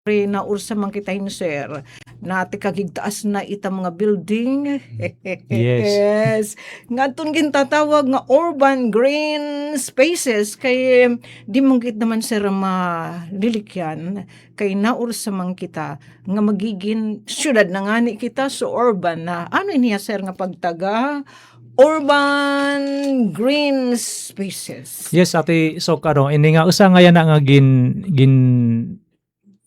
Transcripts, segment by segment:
naursa man kita sir, na kagigtaas na ita mga building. Yes. Yes. Ngadton gintatawag nga urban green spaces kay di mong git naman sir malilikyan kay naursa man kita nga magiging syudad na ngani kita so urban na ano niya sir nga pagtaga urban green spaces. Yes, ate, so ini nga usa nga yan nga gin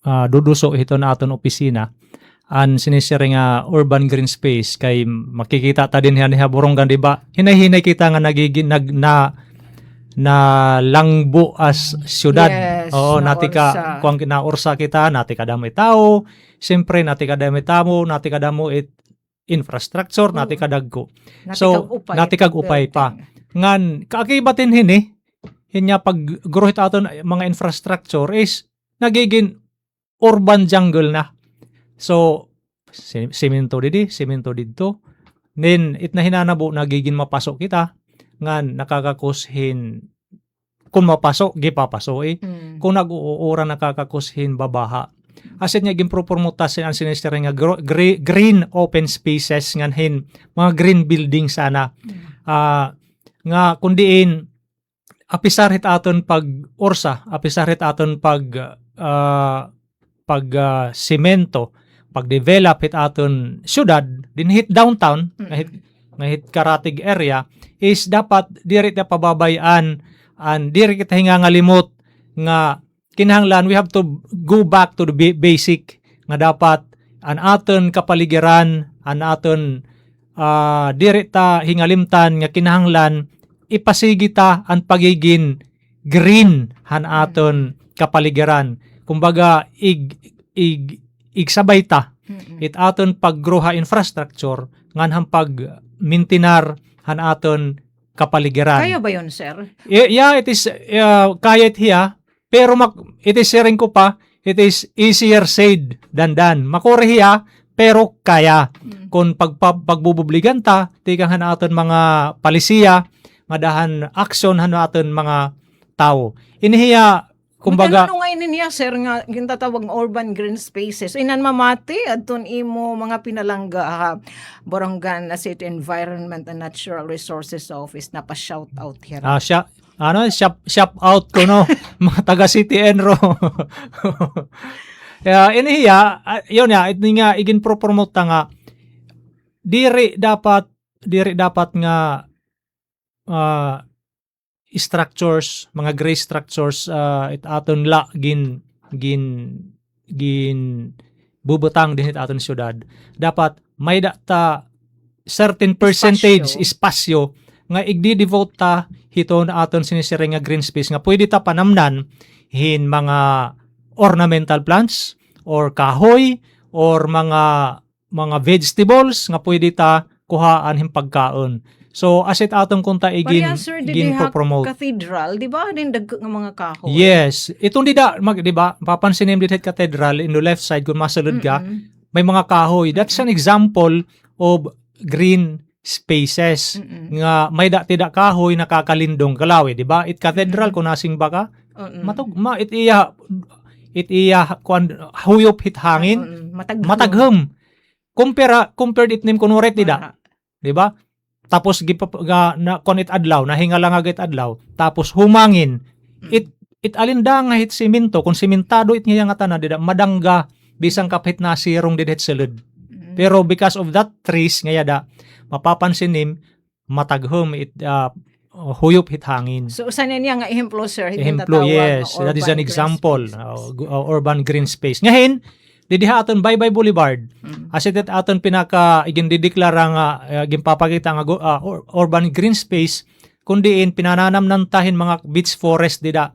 duduso ito na aton opisina an sinisiri nga urban green space kay makikita ta din yan haburonggan di ba hinay-hinay kita nga nagiging na langbo as syudad. Yes, Oo, nati naursa. ka kuang kinaursa kita, nati kadamo tao, siyempre nati kadamo tamo, nati kadamo infrastructure, nati kadagko. So, nati kag upay pa. Ngan kaakibatin hinya pag growth aton mga infrastructure is nagiging urban jungle na. So, semento dito. Then, it na hinanabo, nagiging mapasok kita. Ngan, nakakakushin, kung mapasok, gipapasok Kung nag-uura, nakakakushin, babaha. Asit niya, gimpropromotasin ang sinisteri nga green open spaces, ngan mga green building sana. Nga, kundiin, apisarit aton pag orsa, apisarit aton pag semento, pag-develop hit aton syudad, din hit downtown, hit karatig area, is dapat diri ta pababayaan, and diri kita hingangalimot nga kinahanglan we have to go back to the basic nga dapat an aton kapaligiran, an aton diri ta hingalimtan nga kinahanglan ipasigi ta ang pagiging green han aton kapaligiran. Kumbaga igsabay ta it aton paggroha infrastructure ngan han pag-mintinar han aton kapaligiran. Kaya ba yun, sir? Yeah, it is kaya it hiya, pero it is sharing ko pa, it is easier said than done. Makore hiya, pero kaya. Kung pagbububligan ta, tikang han aton mga palisiya, madahan action han aton mga tao. Inihiya kumbaga ngayon niya sir nga gintatawag nga urban green spaces inan mamati adton imo mga pinalangga Borongan na City Environment and Natural Resources Office na pa shout out here. Shout out ko no mga taga City Enro. Inihiya yun ya it nga igin promote nga diri dapat nga structures, mga gray structures it aton gin bubutang din it aton syudad. Dapat may data certain percentage espasyo nga igdi-devote ta hiton aton sinisiri nga green space nga pwede ta panamnan hin mga ornamental plants or kahoy or mga vegetables nga pwede ta kuhaan hin pagkaon. So, asit atong kunta igin promote. Cathedral, di ba? Din nga mga kahoy. Yes. Itong di ba? Papansin din cathedral in the left side kung masulod ka, may mga kahoy. That's an example of green spaces. Nga may tidak kahoy nakakalindong kalawi, di ba? It cathedral kung nasing baka, it iya huyop hit hangin, mataghum. Compared it nim kunuret tidak. Di ba? Tapos na konit adlaw, nahinga lang agad adlaw, tapos humangin. It alindang nga hit simento, kung simentado it nga nga tanan dida madangga bisang kapit na sirong didhet sulod. Pero because of that trees nga yada, mapapansin nim mataghum it huyop hit hangin. So usan niya nga ehemplo sir, ehemplo, yes, that is an example urban green space. Ngayon didiha aton Baybay Boulevard. Asit aton pinaka igindideklara nga ginpapakita nga urban green space kundiin pinananam tahin mga beach forest dida.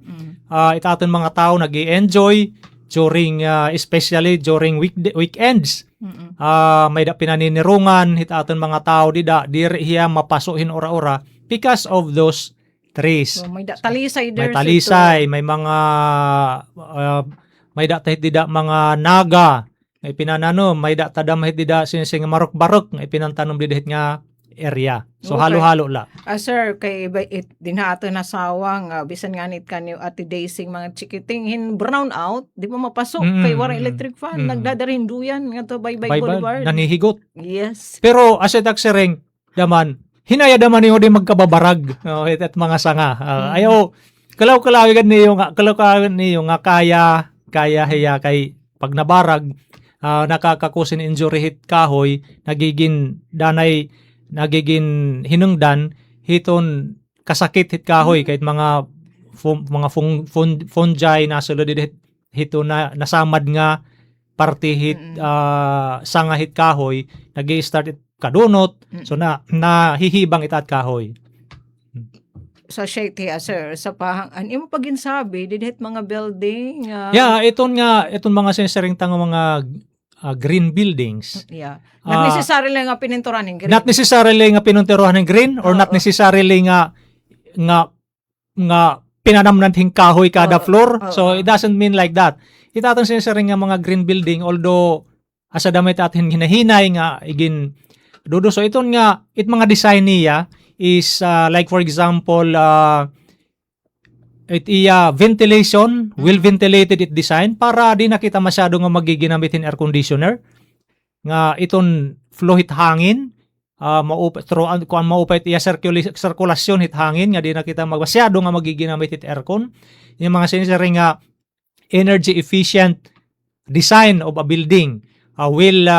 It aton mga tao nag-enjoy during especially during weekends. May da pinaninirungan hit aton mga tao dida diri hiya mapasuhin ora-ora because of those trees. So, may talisay there. May talisay, may mga may data hit mga naga, may pinanano, may data dam hit dida sinising marok-barok, may pinantanom didit nga area. So Okay. halo-halo la. Sir, kay dinato na sawang bisan nga nit kanyo ati daysing mga chikiting hin brown out, di mo mapasok kay wala electric fan, nagdadarin duyan nga to Baybay Boulevard. Nanihigot. Yes. Pero asetak sereng daman hinaya daman niyo di magkababarag at mga sanga. Ayaw kalaw-kalawigan niyo nga kaya hiya kay pag nabarag nakakakusin injury hit kahoy nagiging hinungdan hiton kasakit hit kahoy kahit mga fungi na sulod hito na nasamad nga parte hit sanga hit kahoy nag-i-start it kadunot so nahihibang itat kahoy. Sa shady sir sa imo paginsabi didhet mga building iton mga sensoring tang mga green buildings. Not necessarily nga pininturan ng green. Not necessarily nga pinuntiruhan ng green or not necessarily nga pinanamnan hing kahoy kada floor. So it doesn't mean like that. Itatang sensoring nga mga green building although asa damit atin hinahinay nga igin dudo so iton nga mga design niya is like for example ventilation, well ventilated it design para di na kita masyado nga magiginamit in air conditioner nga iton flow hit hangin maupay iya sirkulasyon hit hangin nga di na kita masyado nga magiginamit it aircon yung mga sensory nga energy efficient design of a building will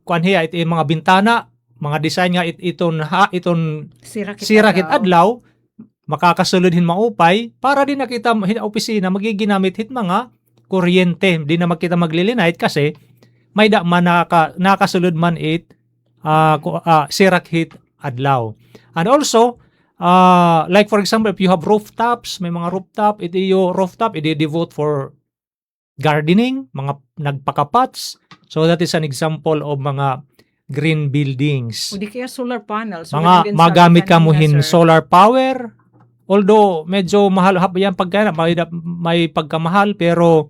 kuan hiya it mga bintana mga design nga iton sirakit adlaw makakasulod hin maupay para din nakita opisina magiginamit hit mga kuryente di na makita maglilinait kasi may da man nakasulod man it sirak hit adlaw. And also like for example if you have rooftops may mga rooftop i-devote for gardening mga nagpakapots so that is an example of mga green buildings. O di kaya solar panels. Mga magamit ka mo hin solar power. Although medyo mahal yan pagkana may pagkamahal pero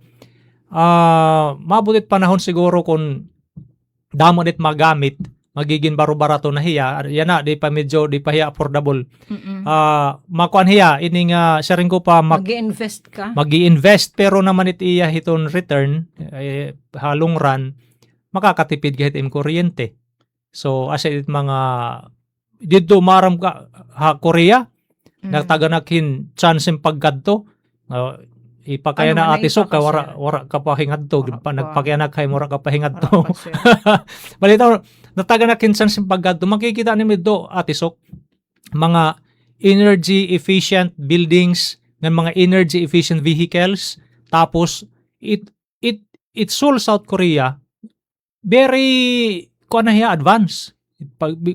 mabutit panahon siguro kung damo dit magamit magiging baro-barato na hiya yan na di pa hiya affordable. Makuan hiya ini nga sharing ko pa magi-invest pero naman it iya hiton return halong run makakatipid kahit im kuryente. So asa it mga dito maram ka Korea nagtaganakin chance im paggadto ipakaya na ati sok wara ka pahingadto nagpakaya na kay mura ka pahingadto balita nataganakin chance im paggadto makikita ni do ati sok mga energy efficient buildings ng mga energy efficient vehicles tapos it South Korea very advance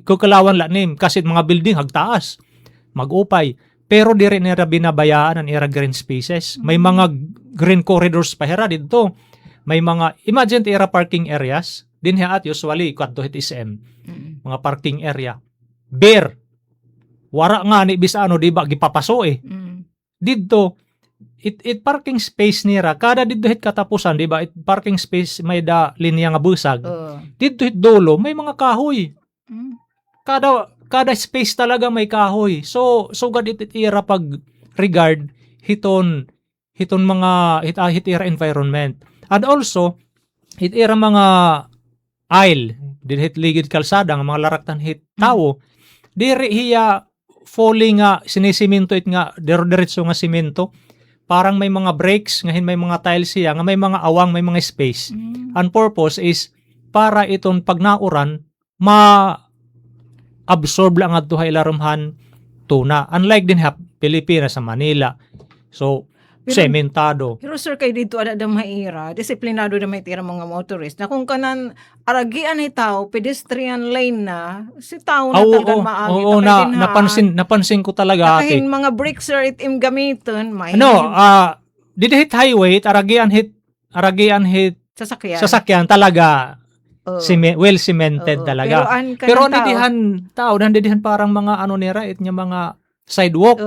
kukalawan lanim kasi mga building hagtaas magupay pero diri nila binabayaan ang ira green spaces may mga green corridors pa hera dito may mga imagine ira parking areas din at usually kadto hit SM mga parking area bare wara nga ni bisano di ba gipapaso dito it parking space nira kada dito hit katapusan di ba it parking space may da linya nga busag dito hit dolo may mga kahoy kada space talaga may kahoy so gad it ira pag regard hiton mga hit ira environment and also hit ira mga aisle did hit ligid kalsada nga mga laraktan hit tao diri hiya falling nga sinisiminto it nga diretso nga simento parang may mga breaks ngahin may mga tiles siya nga may mga awang may mga space and purpose is para iton pag nauran absorb lang adto hay larumhan tuna unlike din Pilipinas sa Manila so sementado pero sir kay dito ada maira disiplinado na may tira mga motorist na kung kanan aragian ay tao pedestrian lane na si tao na talagang maagi napansin ko talaga ati mga brakes sir itim gamiton may did hit highway aragian hit sasakyan talaga well cemented talaga. Pero nandidihan parang mga nira nya mga sidewalk.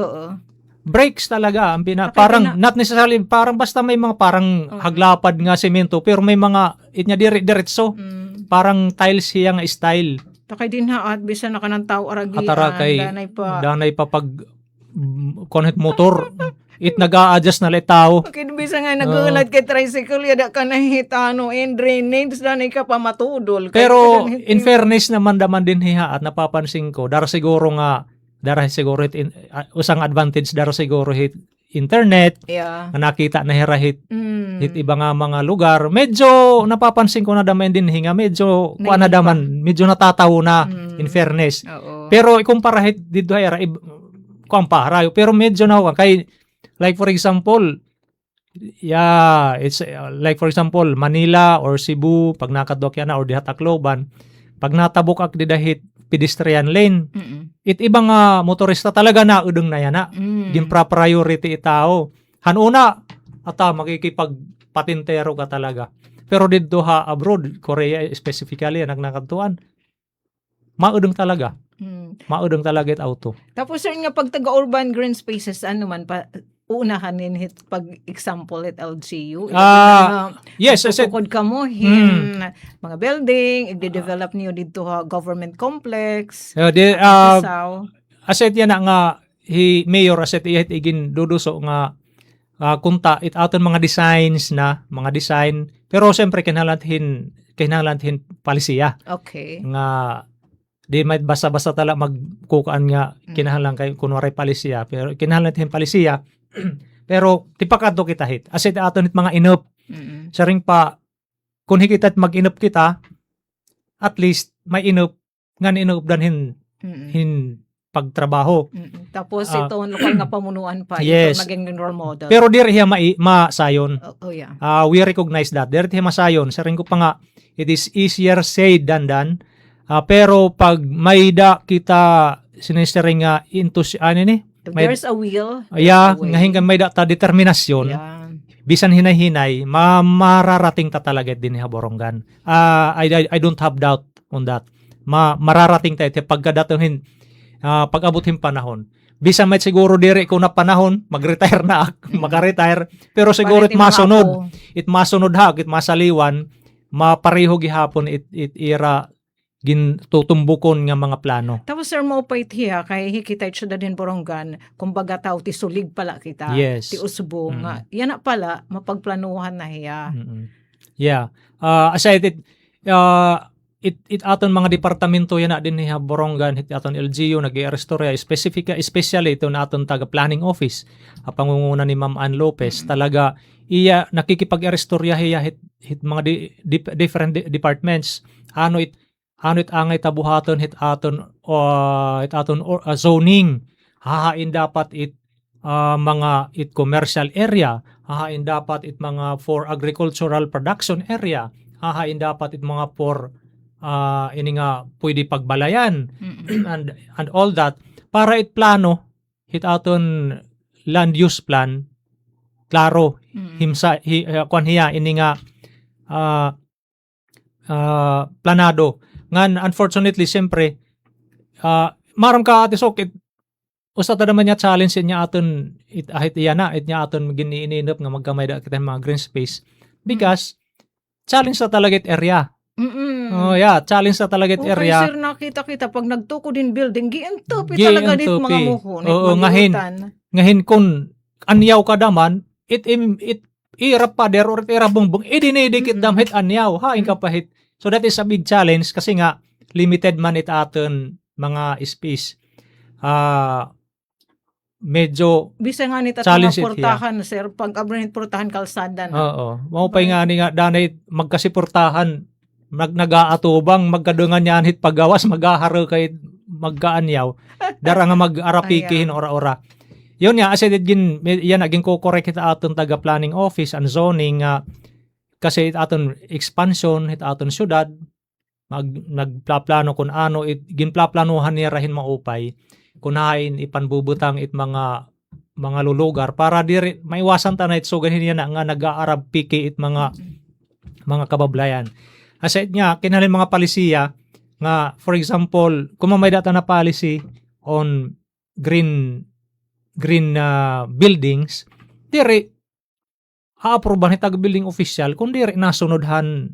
Brakes talaga ang parang not necessarily parang basta may mga parang haglapad nga semento pero may mga nya diretso. Parang tiles siya nga style. Takay din haat bisan na kanang tao aragian Atara kay danay pa pag connect motor it nag-a-adjust na tao. Okay, bisa nga nagulat kay tricycle yada ka nahitano and drainage danay ka pa matudol. Pero in fairness naman din hiha at napapansin ko dara siguro usang advantage dara siguro hit internet yeah. Nakita na hit iba nga mga lugar medyo napapansin ko na daman din hinga medyo kuan na daman medyo natatawo na in fairness. Pero ikumpara hit dito ay kuan pa rayo pero medyo na kay like for example it's like for example Manila or Cebu pag nakadok yan na or diha Tacloban pag natabok ak didahit pedestrian lane it ibang motorista talaga na udeng na yan na priority itao hanuna ata makikipag patintero ka talaga pero dito abroad Korea specifically nagnakatuan maudeng talaga maudeng talaga it auto. Tapos sir nga pag taga urban green spaces ano man pa unahan din hit pag example at LGU. Yes, tukod ka mo mga building, i-develop niyo dito government complex. Asset yan nga mayor asset ihat igin duduso nga kunta it aton mga design pero siyempre kinahanglan palisiya. Okay. Nga di may basta-basta tala magkukaan nga kinahanglan kay kunwari palisiya pero kinahanglan palisiya pero tipakadto kita hit asset aton it mga inop sa ring pa kung hikita't mag-inop kita at least may inop ngan inop dan hin pagtrabaho tapos ito lokal nga pamunuan pa yes. ito maging role model pero diri hiya masayon yeah. We recognize that diri hiya masayon sa ring ko pa nga it is easier said than done pero pag may da kita sinistering nga into there's a will ngahin may data determinasyon bisan hinay-hinay mararating ta talaga din ha Borongan. I don't have doubt on that mararating ta iti pagkadatohin pag-abutin panahon bisan may siguro diri ko na panahon mag-retire na maka-retire pero siguro it masunod it masaliwan mapareho gihapon it ira tutumbukon nga mga plano. Tapos sir mo pa itiya kay hikitay siya din Borongan kumbaga tao ti sulig pala kita yes. ti usbo nga yan na pala mapagplanuhan na hiya. Aside it aton mga departamento yan na din niya Borongan hit aton LGU nag-i-restorya especially ito na aton taga planning office pangunguna ni Ma'am Ann Lopez talaga iya nakikipag-restorya hiya hit mga different departments ano it angay tabuhaton it aton zoning hahain dapat mga commercial area hahain dapat mga for agricultural production area hahain dapat mga for ini nga pwede pagbalayan and all that para plano it aton land use plan klaro himsa kwan hiya ini nga planado ngan unfortunately siyempre maram ka ati sokit usa ta naman niya challenge niya aton it niya aton giniininop nga magkamay da kita mga green space because challenge sa talaga it area. Challenge sa talaga it area. Sir nakita kita pag nagtuko din building gientupit talaga dit mga muhon. Ngahin kun anyaw ka daman it irap pa der or irap bongbong idinidikit damhit anyaw hain ka pahit. So that is a big challenge kasi nga limited man it aton mga space. Medyo bisa nga ni tatong portahan sir pag abrinit portahan kalsada na. Mao pay nga ni nga danay magkasiportahan nagaatubang magkadungan yan hit paggawas magaharo kay magkaanyaw dara nga mag-arapikihin ora-ora. Yun nga as gin yan naging ko-correct kita aton taga planning office and zoning kasi it aton expansion it aton syudad nagplaplano kun ano it ginplaplanuhan niya rahin maupay kunain ipanbubutang it mga lulugar para diri maiwasan ta na it so ganin niya na nga nag-aarab piki it mga kabablayan aside nga kinahanglan mga palisiya nga for example kung may data na policy on green buildings diri ha-aproban ni taga-building official kung diri nasunod han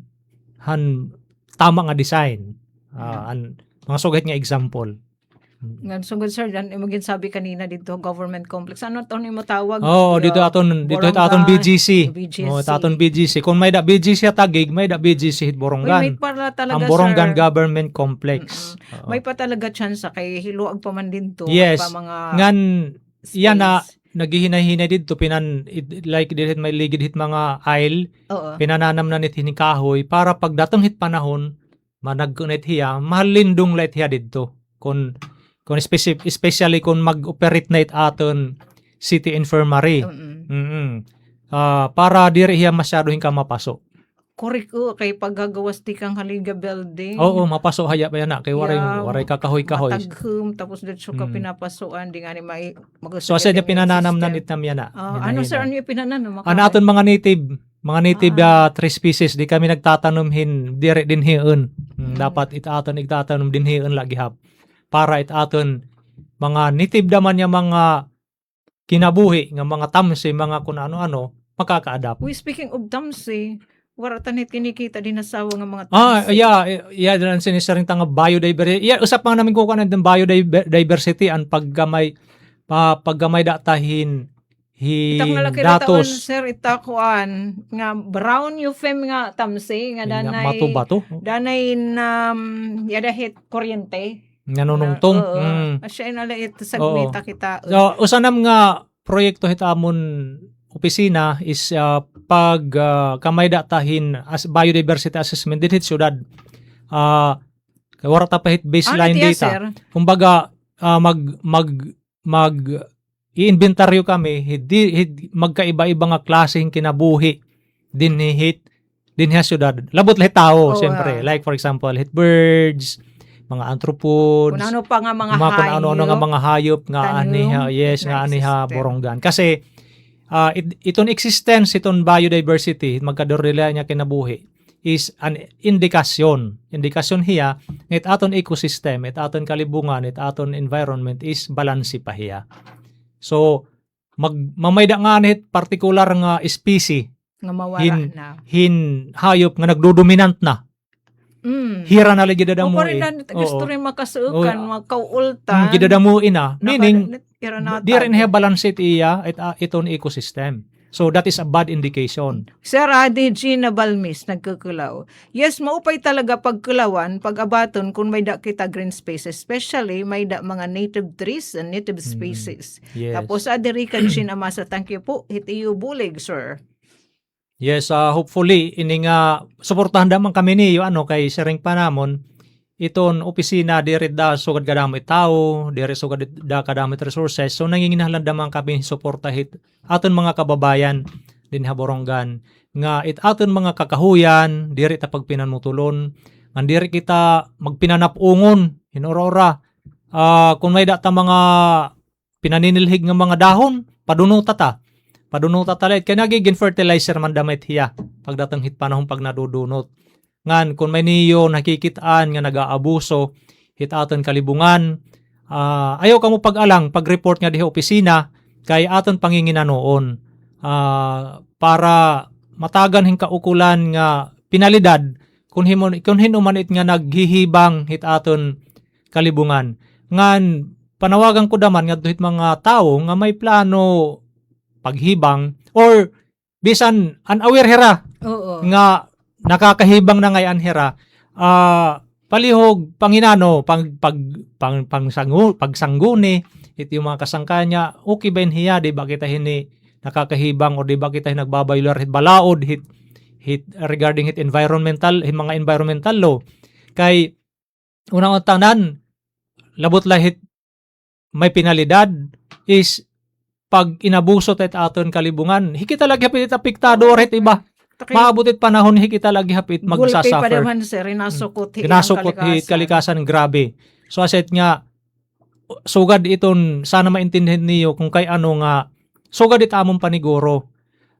tama nga design. mga sugit nga example. Nga sugod sir, dan imagine sabi kanina dito government complex. Ano to ni mo tawag? Dito aton Borongan, BGC. BGC. Aton BGC. Kung may da BGC at Taguig, may da BGC hit Uy, may Borongan. para talaga Ang Borongan sir. Government Complex. Oo. May pa talaga chance kay hiluag pa man din to. Yes. May pa mga Ngan space. yan na naghihinay-hinay dito like dito may ligid hit mga aisle, Oo. pinananam na nit hini kahoy para pag datong hit panahon managkunit hiya mahalindong light hiya dito. Kung especially kung mag-operate na it aton city infirmary. Para diri hiya masyado ka mapasok. Correct kay paggagawas ti kang Haliga building. Oo, mapasok haya pa yan na kay waray kakahoy-kahoy. Mataghum tapos dito ka pinapasuan di nga ni So asa niya pinananam na nitnam yan na. ano sir, ano yung pinananam? Ano aton mga native tree species di kami nagtatanom dire din hiun. Dapat itaton igtatanom din hiun lagi hap. Para itaton mga native daman niya mga kinabuhi nga mga tamsi, mga kung ano-ano makaka-adapt. We speaking of tamsi, wala tanit kinikita din asawa nga mga tamsi. Yeah, dan sinisaring tanga biodiversity. Yeah, usap mga namin ko kanan ng biodiversity an paggamay datahin Itang nalaki na taon, datos. sir, itakuan nga brown yung fem nga tamsi nga danay Mato-bato. danay yadahit kuryente. Nanunungtong. Siya inalait sa gmita kita. So, usanam nga proyekto hitamon opisina is pag kamay datahin as biodiversity assessment din hit syudad. Wala ta pa hit baseline data. Sir? Kumbaga mag i-inventaryo kami magkaiba-iba nga klaseng kinabuhi din ha syudad. Labot lahat tao siyempre. Like for example, hit birds, mga anthropods, kung ano pa nga mga hayop, hayop, ano nga mga hayop nga aniha Borongan. Kasi iton existence, iton biodiversity, magkadorila niya kinabuhi is an indikasyon. Indikasyon hiya, it aton ecosystem, it aton kalibungan, it aton environment is balansi pa hiya. So, mamayda nga nit particular nga species nga mawala na. Hayop nga nagdodominant na. Hira na lagi dadamo rin gusto rin makasuukan, makauultan. Gidadamuin na. Meaning, di rin na hiya balance iya iton ecosystem. So, that is a bad indication. Sir Adi G. Nabalmis, nagkukulaw. Yes, maupay talaga pagkulawan, pag-abaton kung may da kita green spaces, especially may da mga native trees and native species. Yes. Tapos, adirikan sin amasa, thank you po, hitiyo bulig, sir. Yes, hopefully, ini nga, suportahan daman kami niyo, kay Sering Panamon, iton opisina, diri da sugad kadamit tao, diri sugad da kadamit resources, so nanginginahanglan daman kami suportahit aton mga kababayan din ha Borongan, nga aton mga kakahuyan, diri ta pagpinanutulon, nga diri kita magpinanapungon, hinurora, kung may data mga pinaninilhig nga mga dahon, padunuta ta talit, kaya nagiging fertilizer man damit hiya, pagdatang hit panahon pag nadudunot. Ngan, kung may niyo nakikitaan nga nag-aabuso, hit aton kalibungan, ayaw ka mo pag-alang, pag-report nga diha opisina, kay aton pangingina noon, para matagan hing kaukulan nga pinalidad, kung hinuman it nga naghihibang hit aton kalibungan. Ngan, panawagan ko daman nga hit mga tao nga may plano paghibang, or bisan unaware hera, nga nakakahibang na ngayon hera, palihog panginano pagsangguni iti yung mga kasangkanya, okay ba hiya, di ba kita hini nakakahibang, o di ba kita nagbabayular hit balaod hit regarding hit mga environmental law. Kay unang tanan labot lahit may penalidad is pag inabuso tayo aton kalibungan, hikita lagi hapit apektado or hit iba. Maabutit panahon hikita lagi hapit magsasuffer. Gulpi pa naman sir, inasukot hit kalikasan, grabe. So aset nga, sugad iton, sana maintindihan niyo kung kay ano nga, sugad it among paniguro.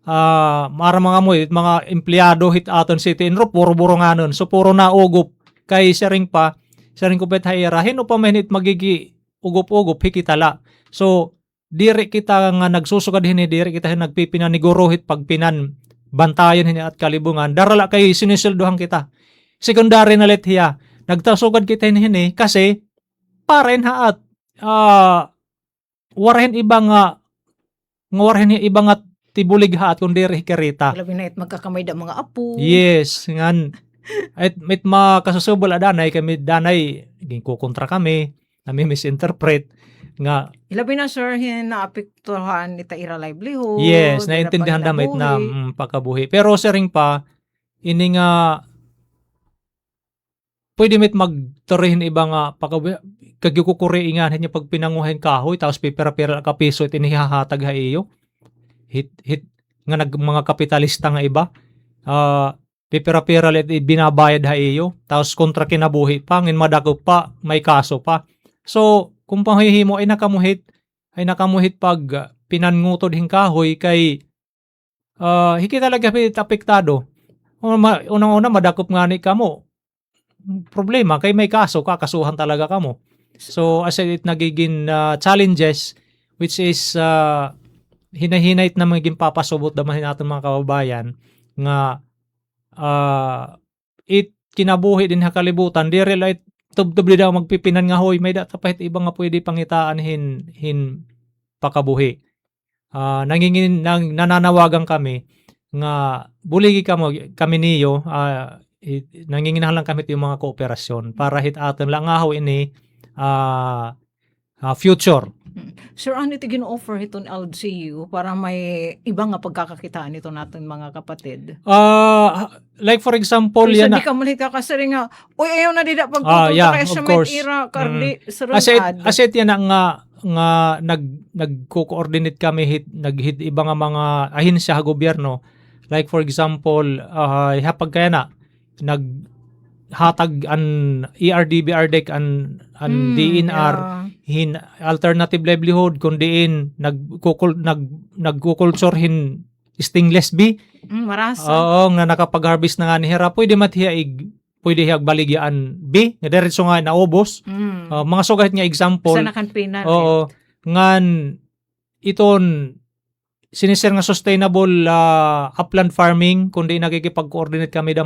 Mara mga mo, mga empleyado hit aton city enro, puro-buro nga nun. So puro na ugop. Kay sering ko bet hayirahin o pamenit magigi ugop-ugop, hikitala. So, diri kita nga nagsusugad hini, diri kita nagpipinanigurohit pagpinan bantayan hini at kalibungan, darala kay sinisilduhan kita. Secondary na let hiya, nagtasugad kita hini kasi paren haat warahin iba nga warahin iba nga tibulig haat kung diri kirita. Labi na it magkakamay da mga apo. Yes, ngan at mit makasusubol adanay kami danay ginkukontra kami, nami misinterpret nga Labi na sir, naapektuhan ita ira livelihood. yes, naintindihan damit na pagkabuhi. Pero siring pa ini nga pwede mit magturihin iba nga pagkabuhi kagikukuri ingan niya pag pinanguhin kahoy tapos pipira-pira ka piso it inihahatag ha iyo. Hit nga mga kapitalista nga iba. Pipira-pira let binabayad ha iyo tapos kontra kinabuhi pa ngin madako pa may kaso pa. So kung pahihimo ay nakamuhit pag pinangutod hing kahoy kay hiki talaga apektado. Unang-una madakop nga ni kamo. Problema kay may kaso kakasuhan talaga kamo. So as it nagiging challenges which is hinahinait na maging papasubot naman natin mga kababayan nga it kinabuhi din hakalibutan di relate tubtubli daw magpipinan nga hoy may datapahit iba nga pwede pangitaan hin pakabuhi. Nananawagan kami nga buligi kami niyo nanginginahalang kami yung mga kooperasyon para hit aton lang nga ho ini future. Sir, ano ito gino-offer iton LGU para may iba nga pagkakakitaan ito natin mga kapatid? Like for example, yan na. Di ka malita kasi rin nga, uy, ayaw na dida pagtutunta yeah, kaya of siya course. may ira, kardi, Aset yan nga nagko-coordinate kami naghit iba nga mga ahinsya gobyerno. Like for example, hapag kaya na naghatag an ERDB RDEC an DNR hin alternative livelihood kundiin nagkukulture hin stainless B. Marasa. Oo, nga nakapag-harvest na nga ni Hera pwede pwede baligyan B nga diretso nga naubos. Mga sugat nga example. Sa nakanpinan. Oo, ngan iton sinisir nga sustainable upland farming kundi nakikipag-coordinate kami da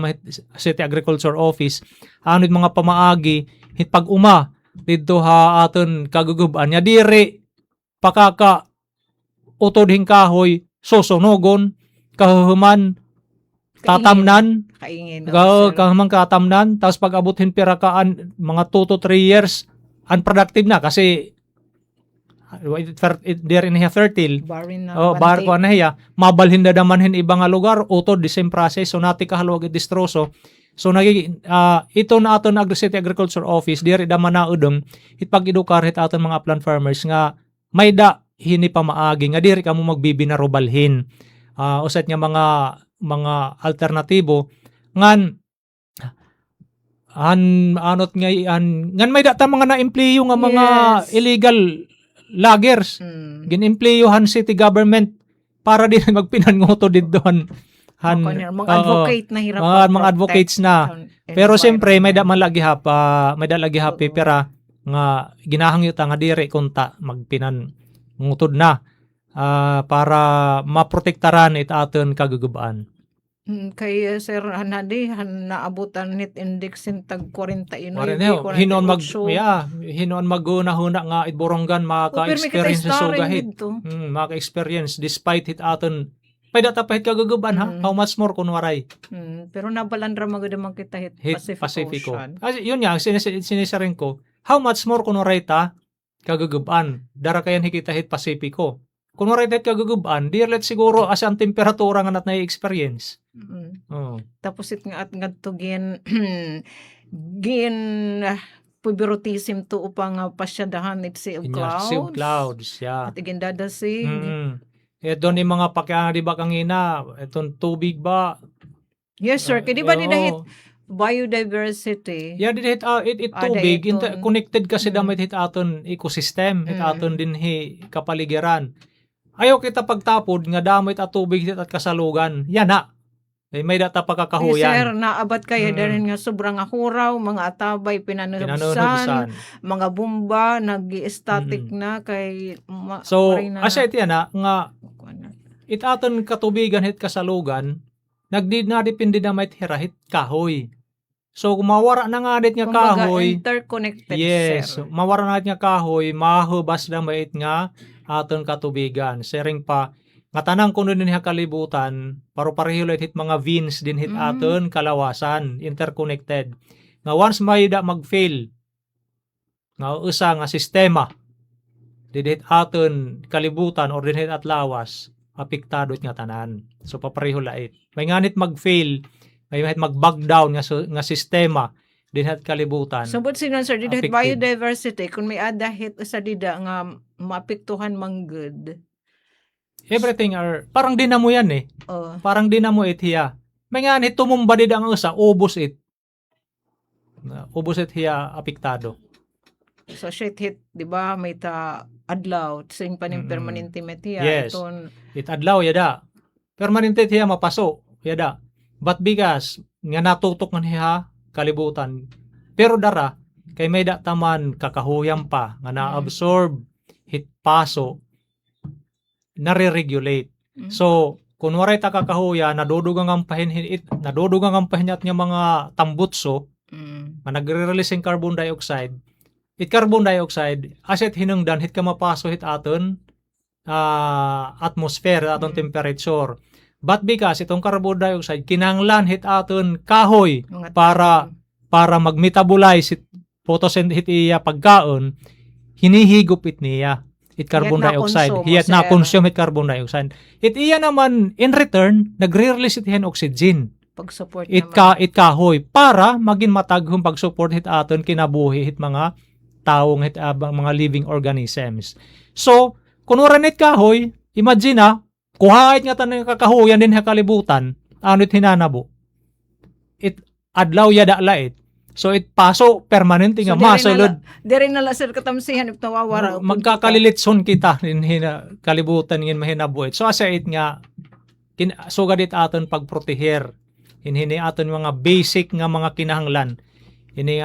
City Agriculture Office anod mga pamaagi hit pag-uma dito ha aton kaguguban nya dire pakaka utod hing kahoy sosonogon kahuman tatamnan kaingin kahuman katamnan tapos pag abutin pirakaan mga 2 to 3 years unproductive na kasi there in fertile barko na hiya mabalhin na damanhin iba nga lugar utod the same process so nati kahalwag distroso so ito na aton City Agriculture Office diri daman na udong pag edukar hit aton mga upland farmers nga may da hini pa maagi nga diri kamo magbibinaro balhin usat nga mga alternatibo ngan anot nga ngan may data mga na-employo nga mga illegal loggers. Gin-employohan city government para din magpinangoto diddohan mga advocate na hirap mga advocates na pero siyempre may da malagi happy pera nga ginahangyuta nga dire kunta magpinan ngutod na para maprotektaran it aton kagugubaan. Kay Sir Hanadi naabutan net index in tag 41 hinon maguna-huna nga itboronggan maka-experience sa sugahit maka-experience despite hit aton may data pa hit kaguguban ha how much more kunwaray pero nabalandra magudamang kita hit Pacifico kasi yun nga sinisaring ko how much more kunwaray ta kaguguban dara kayan hikita hit Pacifico kunwaray ta hit kaguguban dirlet siguro as ang temperatura nga nat na experience. Tapos it nga at ngadto gin puberotism to upang pasyadahan it sea of clouds. Yeah. At igin dadasig. Doon yung mga pakya, di ba kangina, itong tubig ba? Yes, sir. Kaya di ba hit biodiversity? Yeah, it tubig. Connected kasi damit hit aton ecosystem, hit aton din kapaligiran. Ayaw kita pagtapod nga damit at tubig hit at kasalugan. Yan na. May data pagkakahuyan. Sir, naabat kaya dahil nga sobrang huraw, mga atabay, pinanunubsan, mga bomba, nag-static na kay... So, asya ito yan nga, itaton katubigan hit kasalugan, nagdid na depende na may hirahit kahoy. So kung mawara na nga dit nga Kumbaga, kahoy, interconnected, yes, sir. mawara na nga kahoy, mahubas na mait nga aton katubigan. Sering pa nga tanang kuno din kalibutan, pareho hit mga veins din hit aton kalawasan, interconnected. Nga once may da mag-fail, nga usa nga sistema, didit aton kalibutan or dinhit at lawas, apektado nga tanan. So papareho lait. May nganit mag-fail, may mag-bug down nga sistema dinhit kalibutan. Sabot sinan, sir, didahit Affected. biodiversity, kung may adahit sa dida nga maapektuhan mang good. Everything are, parang dinamo yan eh. Oh. Parang dinamo it hiya. May nganit tumumba dida ang usa, ubos it. Ubos it hiya apektado. So shit hit, di ba, may ta adlaw, sing paning permanente metiya. Yes. Iton, It adlaw yada. Permanente hiya mapaso yada. But because nga natutok man hiya kalibutan. Pero dara kay may da taman kakahuyam pa nga na-absorb hit paso nare-regulate. So kunwari ta kakahuya nadudugang ang pahinhit nadudugang ang pahinat nga mga tambutso nga nagre-release ng carbon dioxide. It carbon dioxide aset hinungdan hit ka mapaso hit aton atmosphere aton temperature. But because itong carbon dioxide kinanglan hit aton kahoy mga para mag-metabolize it photosynthesis iya pagkaon, hinihigop it niya it carbon dioxide. Hiyat na consume it carbon dioxide. It iya naman in return nagre-release it hen oxygen. pag-support It naman. kahoy para maging mataghong pag-support hit aton kinabuhi hit mga taong hit mga living organisms. So, kunwari nit kahoy, imagine na kuhait nga tanong kakahuyan din kalibutan, ano it hinanabo? It adlaw yada lait. So it paso permanente nga masulod. Diri na la sir katamsihan if nawawara. Magkakalilitson kita in kalibutan ngin mahinabuit. So asa it nga sugad it aton pagproteher. Hinhini aton mga basic nga mga kinahanglan. Ini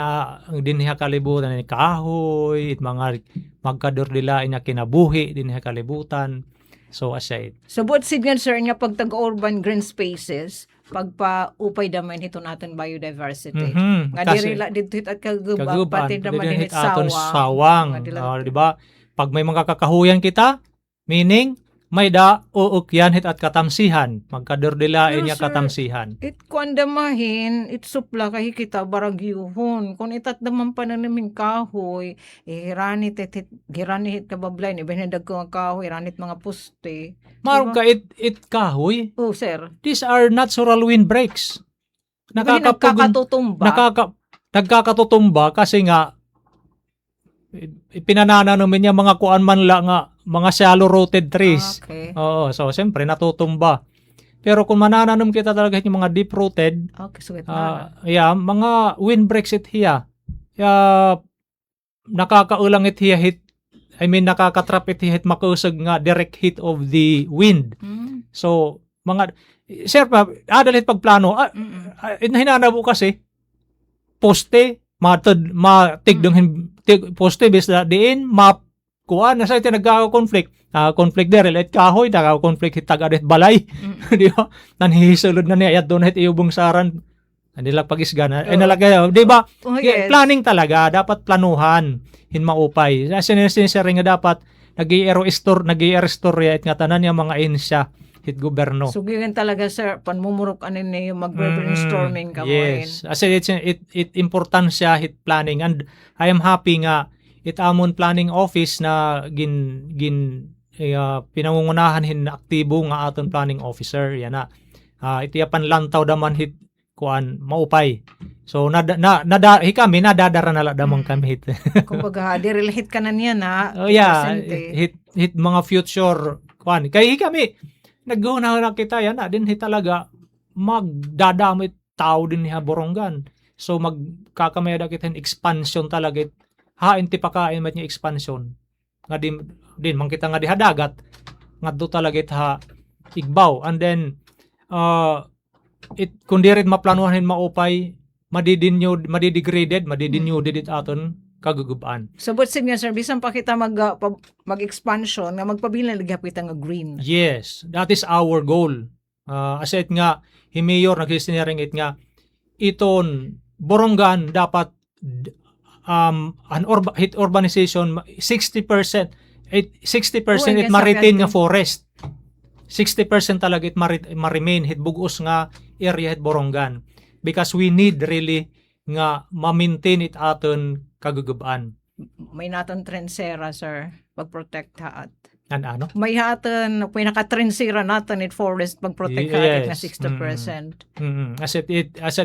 din kalibutan ni kahoy, it mga magkadurdila inya kinabuhi din kalibutan. So aside. Subot sigyan sir nga pag tag-urban green spaces, pagpa-upay daman hito natin biodiversity. Nga dirila dito hit at kaguban pati naman din hit sawang. Di ba? Pag may mga kakahuyan kita, meaning may da uukyan hit at katamsihan, magkadurdilain niya Sir, katamsihan. It kuandamahin, it supla kay kita baragyuhon. Kung itat daman pa na namin kahoy, hiranit hit kabablay, ibahindag ko ang kahoy, hiranit mga puste. Marog ka it kahoy. Oh, sir. These are natural windbreaks. Nakakatutumba. Nagkakatutumba kasi nga pinanana namin niya mga kuan man la nga mga shallow rooted trees. Okay. Oo, so siyempre natutumba. Pero kung manananom kita talaga yung mga deep rooted, Okay, sweet mga windbreaks it hiya. Nakakaulang it hiya hit. I mean nakakatrap it hit makusog nga direct hit of the wind. So mga sir pa adalit pagplano hinanabo kasi poste matigdong poste bis na diin kuan na sa iti nagkaka-conflict there let kahoy nagkaka-conflict hit tagadet balay di ba nanhihisulod na niya ayat doon hit iubong saran nila pagisga na nalagay di ba planning talaga dapat planuhan hinmaupay sinisiri nga dapat nag-i-restore nga tanan yung mga insya hit gobyerno. So ganyan talaga sir, panmumurok anin niyo magbre-brainstorming ka mo. Yes. As it important siya hit planning and I am happy nga it amon planning office na pinangungunahan hin aktibo nga aton planning officer yan na. Itiyapan lantaw daman hit kuan maupay. So kami nadadara na damang kami hit. Kumbaga direlate ka na niya na. Hit mga future kuan. Kay kami naggunaw na kita yan din talaga magdadamit tao din niya Borongan. So magkakamaya kita expansion talaga inti pakain mat niya expansion. Nga din man kita nga diha dagat nga do talaga ha igbaw and then kung di rin maplanuhan maupay madidegraded it aton kagugubaan. Subot sinya sir, bisan pa kita mag-expansion nga magpabilin lagi kita nga green. Yes, that is our goal. As it nga, Mayor nagsisinering it nga, iton Borongan dapat hit urbanization 60% 60% it ma-retain nga forest. 60% talaga it ma-remain hit bugos nga area hit Borongan because we need really nga ma-maintain it aton kagugubaan. May naton trensera, sir, pag-protect haat. Ano? May haton pinaka-trensera naton it forest pag-protect haat nga 60%. Asset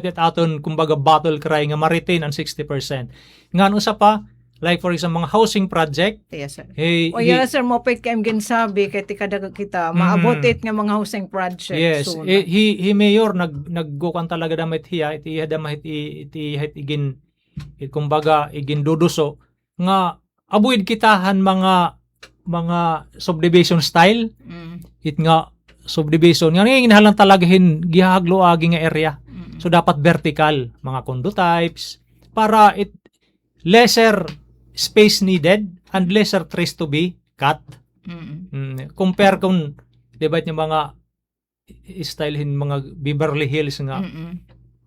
it aton kumbaga battle cry nga ma-retain ang 60%. Ngano sa pa like for example mga housing project. Yes, sir. Yes sir, mo pait kay ginsabi kay tikadaga kita maabot it nga mga housing project yes, soon. He mayor naggukan talaga damit hiya iti damahit igin kumbaga igin duduso nga abuid kitahan mga subdivision style. It nga subdivision nga nginahalang talagahin gihaglo agi nga area. So dapat vertical mga condo types para it lesser space needed and lesser trees to be cut. Compare kung diba yung mga stylehin mga Beverly Hills nga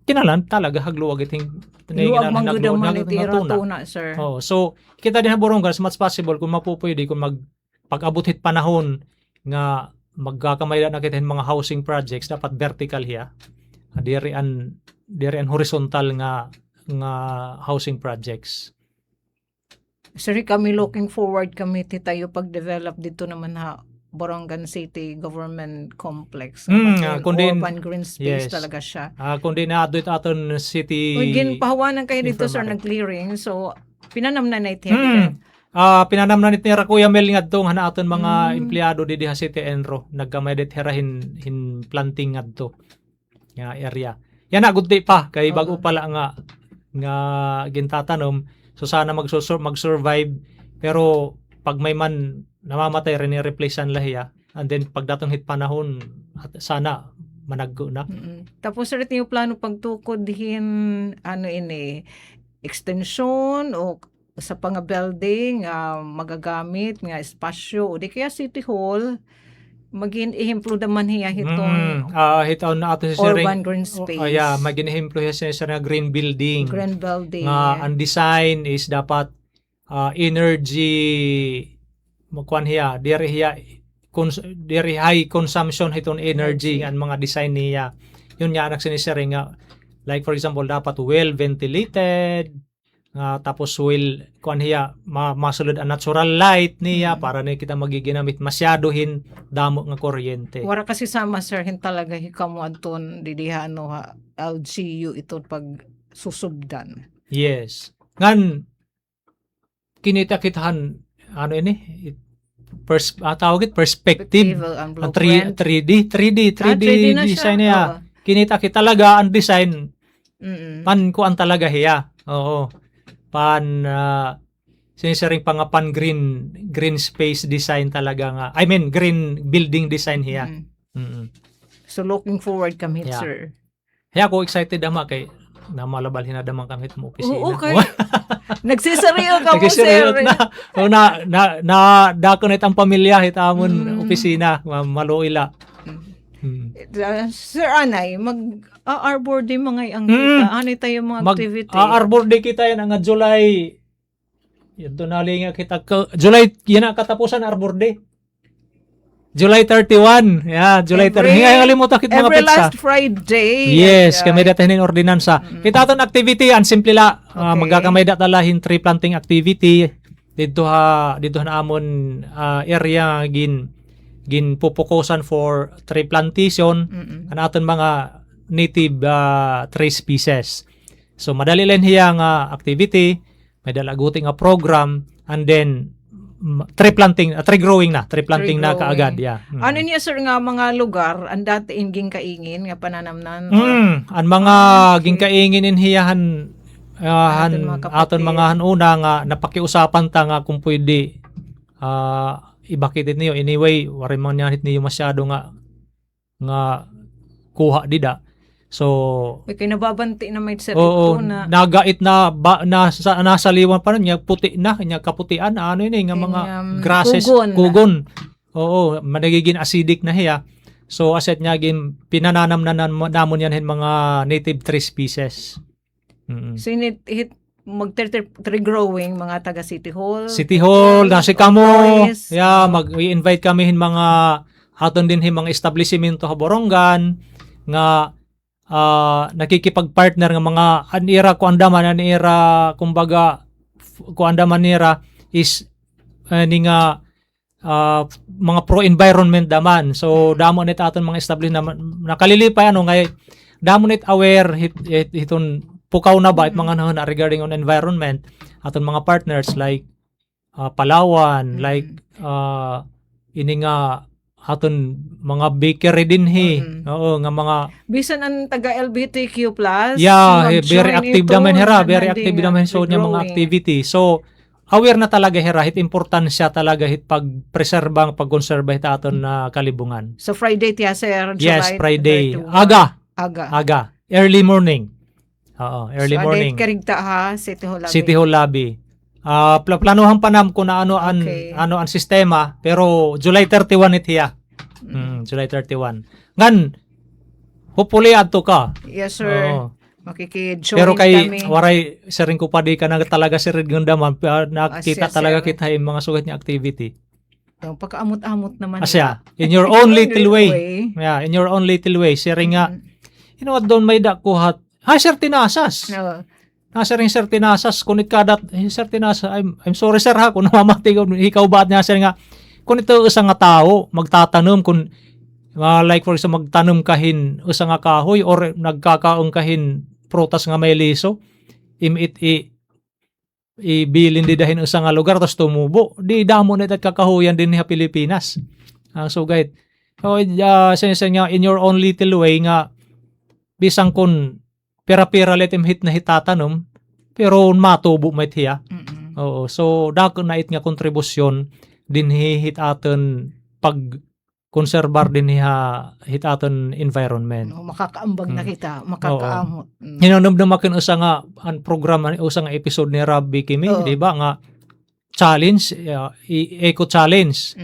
kinalan talaga hagluwag iting luwag manggudaman tuna, sir. So kita din na Borongan as much possible kung mapupwede kung pag-abutit panahon nga magkakamay na kita mga housing projects dapat vertical hiya. Diri an horizontal nga housing projects. Sir, kami looking forward kami tayo pag-develop dito naman Borongan City Government Complex. Urban green space talaga siya. Kundi na doon aton city. Ginpahawanan kayo dito, sir, nag-clearing. So, pinanam na ito. Pinanam na nito ni Kuya Mel nga doon hana aton mga empleyado di diha City Enro. Nagkamay herahin planting nga do. Nga area. Yan na, good day pa. Kay bago pala nga gintatanom. So sana mag-survive pero pag may man namamatay rin i-replacean lahiya and then pagdatong hit panahon at sana managgo na. Tapos sir yung plano pagtukod dihin extension o sa pang building magagamit nga espasyo o di kaya City Hall magin-ihemplo naman hiya hiton hiton na ato sa urban green space. Magin-ihemplo hiya sa green building. Green building. Ang design is dapat energy makuan hiya diri high consumption hiton energy ang mga design niya. Yun nga anak sinisering nga like for example dapat well ventilated tapos will kuan hiya masulod ang natural light niya para na kita magiginamit masyadohin damo nga kuryente. Wala kasi sama sir hin talaga hikamo adton didiha LGU ito pag susubdan. Yes. Ngan kinita kitahan perspective ang 3D design niya. Kinita kita talaga ang design. Pan ko ang talaga hiya. Oo. Sinisaring pan green space design talaga nga. I mean green building design hiya. So looking forward kami sir. Hiya ko excited ama kay na malabal hinadamang kami mo opisina. Oo, okay. Nagsisariyo ka mo sir. Na dako na itang pamilya hitamon opisina maluila. Sir Anay, Arbor Day mga ang kita. Ano tayo mga activity? Arbor Day kita yan ang July. Ito nali nga kita. July, yan ang katapusan Arbor Day. July 31. Yeah, July 31. Ngayon kalimutan kita mga pizza. Every last Friday. Yes, kami datahin in ordinansa. Kita itong activity, ang simple la. Magkakamay datalahin tree planting activity. Dito na amon area gin pupukusan for tree plantation ang aton mga native tree species. So madali lang hiya nga activity, may dalaguting nga program and then tree growing na kaagad Ano niya sir nga mga lugar ang dati inging kaingin nga pananamnan ang mga ginkaingin in hiyahan aton mga hanuna nga napakiusapan ta nga kung pwede ibakit niyo anyway wari man nyanit niyo masyado nga kuha dida. So may kinababanti na may sir na nagait na nasa liwan pa niya puti na kanya kaputian ano ini nga mga grasses kugon. Oo, managiging acidic na hiya. So asset niya gin pinananam na namon yan mga native tree species. So hit mag-growing mga taga City Hall. City Hall, nasi kamo. employees. I-invite kami hin mga aton din hin mga establishmento ha Borongan nga nakikipag-partner nga mga anira kumbaga kuandaman nira is ni nga mga pro-environment daman. So damo net aton mga establishment nakalilipay ngay damo net aware hiton pukaw na ba it mga na regarding on environment aton mga partners like Palawan, like ini nga aton mga bakery din oo nga mga bisan ang taga LGBTQ+. very active naman very active naman so nya mga activity. So aware na talaga hit importansya talaga hit pagpreserbang pagkonserba hit aton na kalibungan. So Friday tiya sir. Yes, Friday. 31. Aga. Early morning. Early morning. So karigta ha City Hall Lobby. City Hall Lobby. Planuhan pa nam kung ano ang sistema pero July 31 it hiya. July 31. Ngan hopefully adto ka. Yes sir. Makiki-join pero kay kami. waray siring ko pa di ka na talaga sirid gundaman nakita Asya, talaga sir. kita yung mga sugat niya activity. Yung pagkaamot-amot naman. Asya, in your own little way. Yeah, in your own little way. Siring nga, you know what, doon may dakuhat. Sir Tinasas. Sir Tinasas, kunit kadat, Sir Tinasas, I'm sorry sir ha, kung namamati ko, ikaw ba't niya sir nga, kung ito isang nga tao, magtatanom, kung like for example, magtanom kahin isang nga kahoy, or nagkakaong kahin prutas nga may liso, ibilin di dahin isang nga lugar, tapos tumubo, di damo na kakahuyan din sa Pilipinas. So guys, since nga, in your own little way nga, bisang kun pera-pera letim hit na hitatanom pero matubo may hiya. Oo. So dako na it nga kontribusyon din hit aton pag konserbar din hit aton environment. Makakaambag na kita, makakaamot. Hinanamdamaken usa nga ang program usa nga episode ni Rabbi Kimi, di ba nga challenge, eco challenge.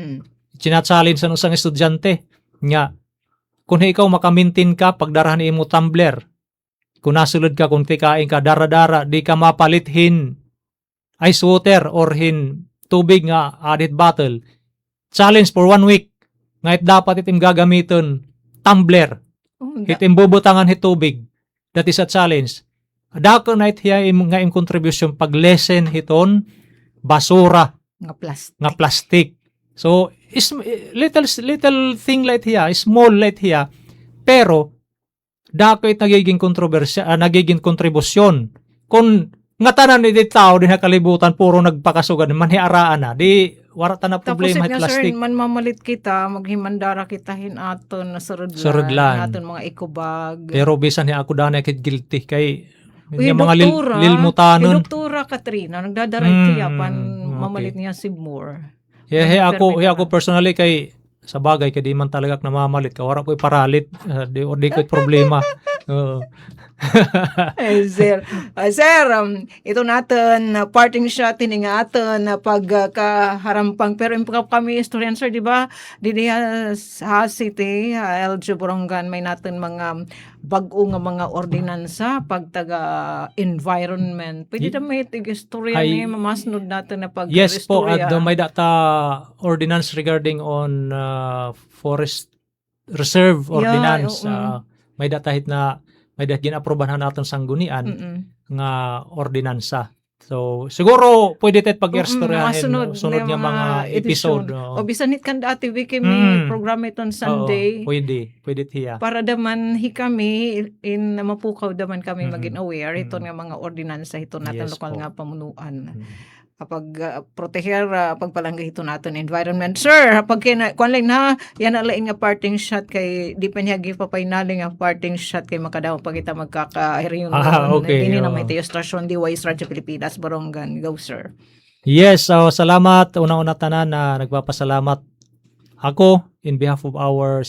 China-challenge ang usang estudyante nga kung ikaw makamintin ka pagdarahan imo tumbler, kung nasulod ka, kung tikain ka, dara-dara, di ka mapalithin ice water or hin tubig nga added bottle. Challenge for 1 week. Ngayit dapat itim gagamiton tumbler. Itim bubutangan hit tubig. That is a challenge. Dako na hiya nga im contribution pag lessen hiton basura nga plastic. So is little thing like hiya, small like hiya, pero dako it nagiging kontrobersya, nagiging kontribusyon. Kung nga tanan ni tao din kalibutan puro nagpakasugan manhiaraan na, di warata na problema hit plastic. Tapos man mamalit kita, maghimandara kita hin aton na surudlan. Aton mga ecobag. Pero bisan ni ako dana kit guilty kay Uy, mga lilmutanon. Doktora Katrina nagdadaray tiyapan mamalit niya si Moore. Ako personally kay sa bagay kay di man talaga namamalit ka wala ko'y paralit di ko'y problema. Sir, ito natin parting shot tiningaton na pagkaharampang pero kami historian sir, di ba? Didi sa city, LG Borongan may natin mga bag-o nga mga ordinansa pagtaga environment. Pwede na may tig-istorya ni mamasnod natin na pag-istorya. Yes po, at may data ordinance regarding on forest reserve ordinance. May data hit na may ginaprobahan natin sanggunian nga ordinansa. So siguro pwede tet pag-istoryahin sunod nga mga episode. O bisan hit kan dati we kami program iton Sunday. Pwede tiya. Para daman kami in mapukaw daman kami maging aware iton nga mga ordinansa iton natin lokal nga pamunuan. Kapag proteher pagpalangga ito natin environment. Sir, pag kuan lang na yan alain nga parting shot kay di pa niya gipapaynaling nga parting shot kay makadaw pag kita magkaka-reunion. Okay. Ini na may stasyon DY Radyo Pilipinas Borongan. Go sir. Yes, salamat una-una tanan na nagpapasalamat ako in behalf of our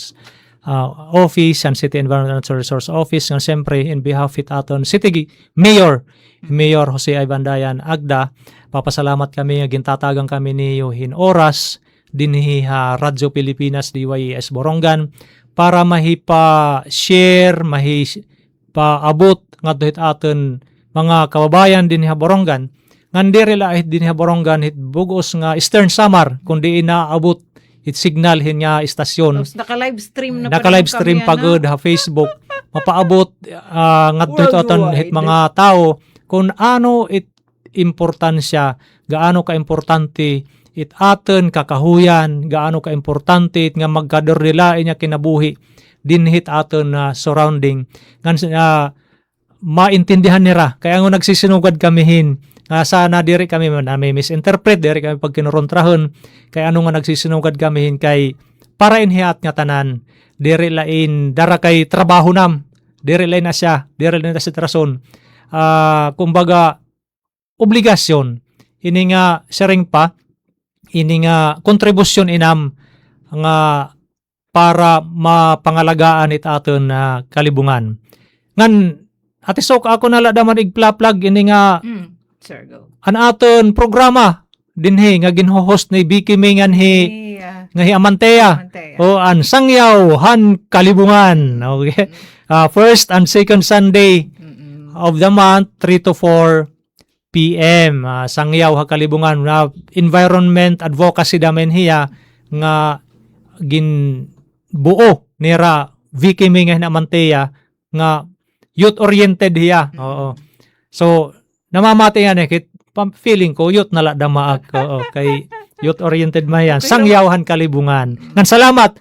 office and City Environmental Resource Office nga siyempre in behalf it aton City Mayor Jose Ibandayan Agda. Papasalamat kami nga gintatagang kami ni Yohin Oras dinhi Radyo Pilipinas DYES Borongan para mahipa-share, mahipa-abot nga hit aton mga kababayan din ha Borongan ngan diri lahi din ha Borongan hit bugos nga Eastern Samar kundi inaabot it signal hin nga istasyon. Tapos naka-live stream na Naka-live stream pagod ha Facebook. Mapaabot ngadto ito aton hit mga tao kung ano it importansya, gaano ka importante it aton kakahuyan, gaano ka importante it nga magkadordilain nga kinabuhi din hit aton surrounding ngan maintindihan nira kaya nga nagsisinugad kamihin nga sana diri kami na may misinterpret diri kami pag kinurontrahon kay ano nga nagsisinugad kamihin kay para inhiat nga tanan diri lain dara kay trabaho nam diri lain na siya diri lain na si rason kumbaga obligasyon ini nga sharing pa ini nga kontribusyon inam nga para mapangalagaan it aton kalibungan ngan ati sok ako nala daman igplaplag ini nga sir, go. An aton programa dinhi nga ginho-host ni Vicky Mingan nga hi Amantea. O an Sangyaw Han Kalibungan. Okay. First and second Sunday of the month 3 to 4 PM. Sangyaw Ha Kalibungan na environment advocacy damen hiya nga ginbuo nira Vicky Mingan Amantea nga youth oriented hiya. Oo. So namamati nga nekit feeling ko youth nala damaak kay youth oriented mayan Sangyawhan Kalibungan ngan salamat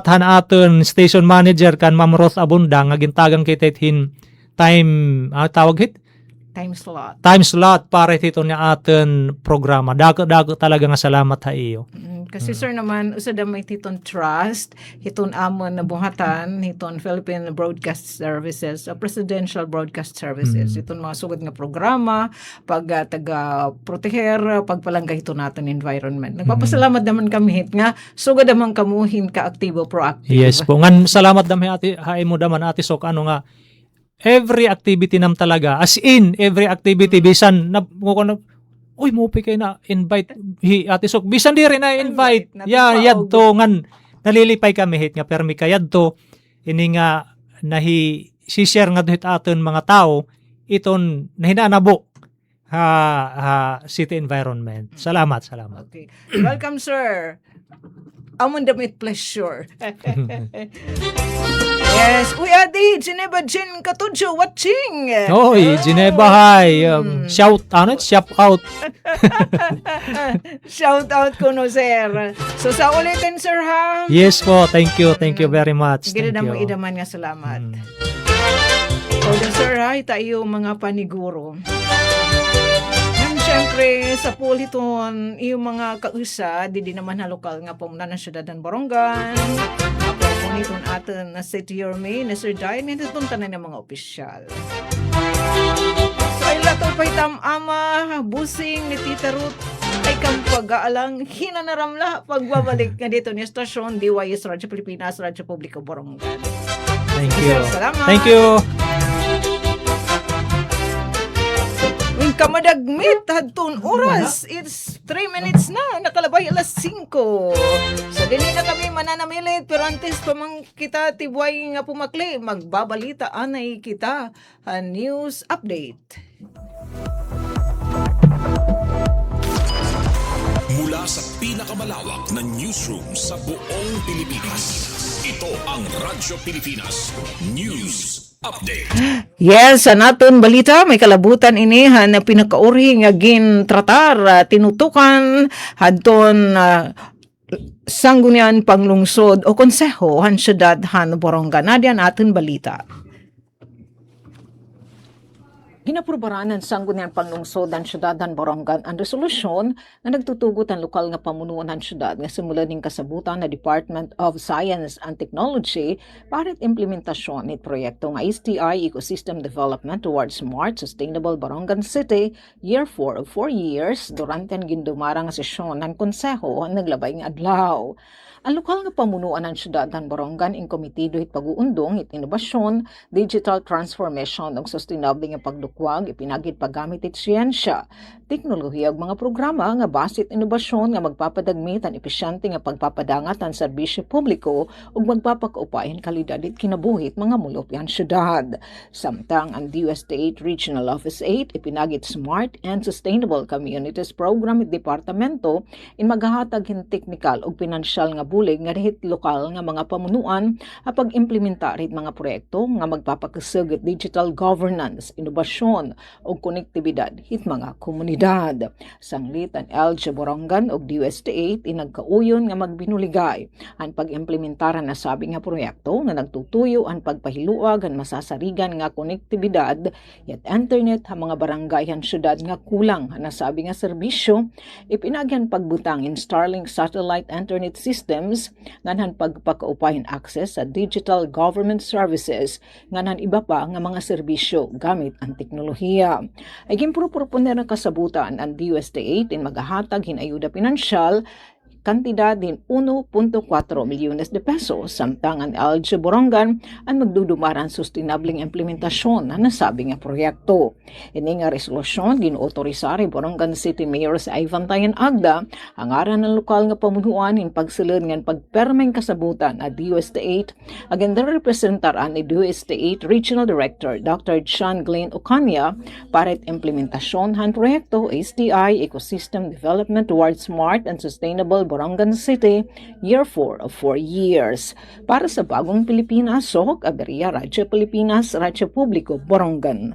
han aton station manager kan Ma'am Roth Abunda nga gintagang kitit hin time tawag hit time slot para hito niya aton programa dako talaga nga salamat ha iyo kasi sir naman usad may titon trust hiton amon na buhatan hiton Philippine Broadcast Services Presidential Broadcast Services hiton mga sugod nga programa pag taga proteger pagpalangga hiton naton environment nagpapasalamat naman kami hit nga sugod naman kamuhin ka aktibo proactive yes po ngan salamat dami ati haay mo daman ati sok ano nga every activity nam talaga as in every activity bisan na uy mupi kay na invite ati sok bisan diri na invite yadto ngan nalilipay kami hit nga permi kayadto ini nga nahi si-share nga hit aton mga tao iton nahinanabo city environment salamat okay welcome sir amon damit pleasure yes we are the Geneva Jin Katudjo watching oy Geneva hi shout out shout out ko no sir so sa ulitin sir ha yes po thank you very much gina na mo idaman nga salamat so sir ha tayo mga paniguro siyempre sa politon yung mga kausa di naman na lokal nga pumuna ng syudad ng Borongan ako niton atin na City Yorme na Sir Dayan nitong tanan ng mga opisyal so ay lato pa'y ama busing ni Tita Ruth ay kang pag-aalang hinanaramla pagbabalik nga dito ni Stasyon DYS Radyo Pilipinas Radyo Publiko Borongan thank you salamat thank you kamadagmit hadtun oras it's 3 minutes na nakalabay alas 5 so dili na kami mananamilit pero antes pa man kita tibway nga pumakli magbabalita anay kita news update mula sa pinakamalawak na newsroom sa buong Pilipinas ito ang Radyo Pilipinas News Update. Yes, sa naton balita may kalabutan inihan na pinakauri nga gintratar tinutukan hadton sanggunian panglungsod o konseho han syudad han Borongan nadian aton balita. Ginaprobaran ng sanggunian panglungsod ng syudad ng Borongan ang resolusyon na nagtutugot ang lokal nga pamunuan ng syudad nga simula ning kasabutan na Department of Science and Technology para implementasyon nit proyekto nga STI Ecosystem Development towards Smart Sustainable Borongan City Year 4 of 4 years durante ang gindumara nga sesyon ng konseho naglabay nga adlaw. Ang lokal nga pamunuan ng syudad ng Borongan in komitido hit pag-uundong hit inobasyon, digital transformation ug sustainable nga pagdukwag ipinagit paggamit it siyensya, teknolohiya ug mga programa nga basit inobasyon nga magpapadagmit ang epesyente nga pagpapadangat ang serbisyo publiko ug magpapakaupay ang kalidad at kinabuhit mga molupyan syudad. Samtang ang DOST-8 Regional Office 8 ipinagit Smart and Sustainable Communities Program at Departamento in maghahatag hin teknikal ug pinansyal nga bulig nga dihit lokal nga mga pamunuan a pag-implementar it mga proyekto nga magpapakasug at digital governance, inobasyon ug konektibidad hit mga komunidad. Sanglit ang LG Borongan ug DOST-8 inagkauyon nga magbinuligay ang pag-implementaran na sabi nga proyekto nga nagtutuyo ang pagpahiluag ang masasarigan nga konektibidad yat internet ha mga barangay han syudad nga kulang na sabi nga serbisyo ipinagyan pagbutang in Starlink satellite internet systems nganhan pagpakaupahin access sa digital government services nganhan iba pa nga mga serbisyo gamit ang teknolohiya. Ay gimpro-proponer na kasabutan ang DOST-8 in maghahatag hin ayuda pinansyal kantidad din 1.4 milyones de pesos samtang ang LG Borongan ang magdudumaran sustainabling implementasyon na nasabi nga proyekto. Ini nga resolusyon ginuotorisar Borongan City Mayor sa Ivan Tayan Agda ang aran ng lokal nga pamunuan in pagsulod nga pagpermeng kasabutan at DOST-8 agenda representaran ni DOST-8 Regional Director Dr. John Glenn Ocania para implementasyon han proyekto STI Ecosystem Development towards Smart and Sustainable Borongan City, Year 4 of 4 years. Para sa Bagong Pilipinas, Sohok Aberia, Radyo Pilipinas, Radyo Publiko, Borongan.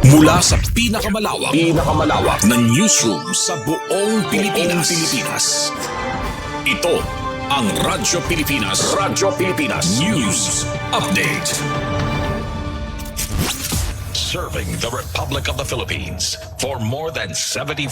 Mula sa pinakamalawak na newsroom sa buong Pilipinas. Ito ang Radyo Pilipinas News Update. Serving the Republic of the Philippines for more than 75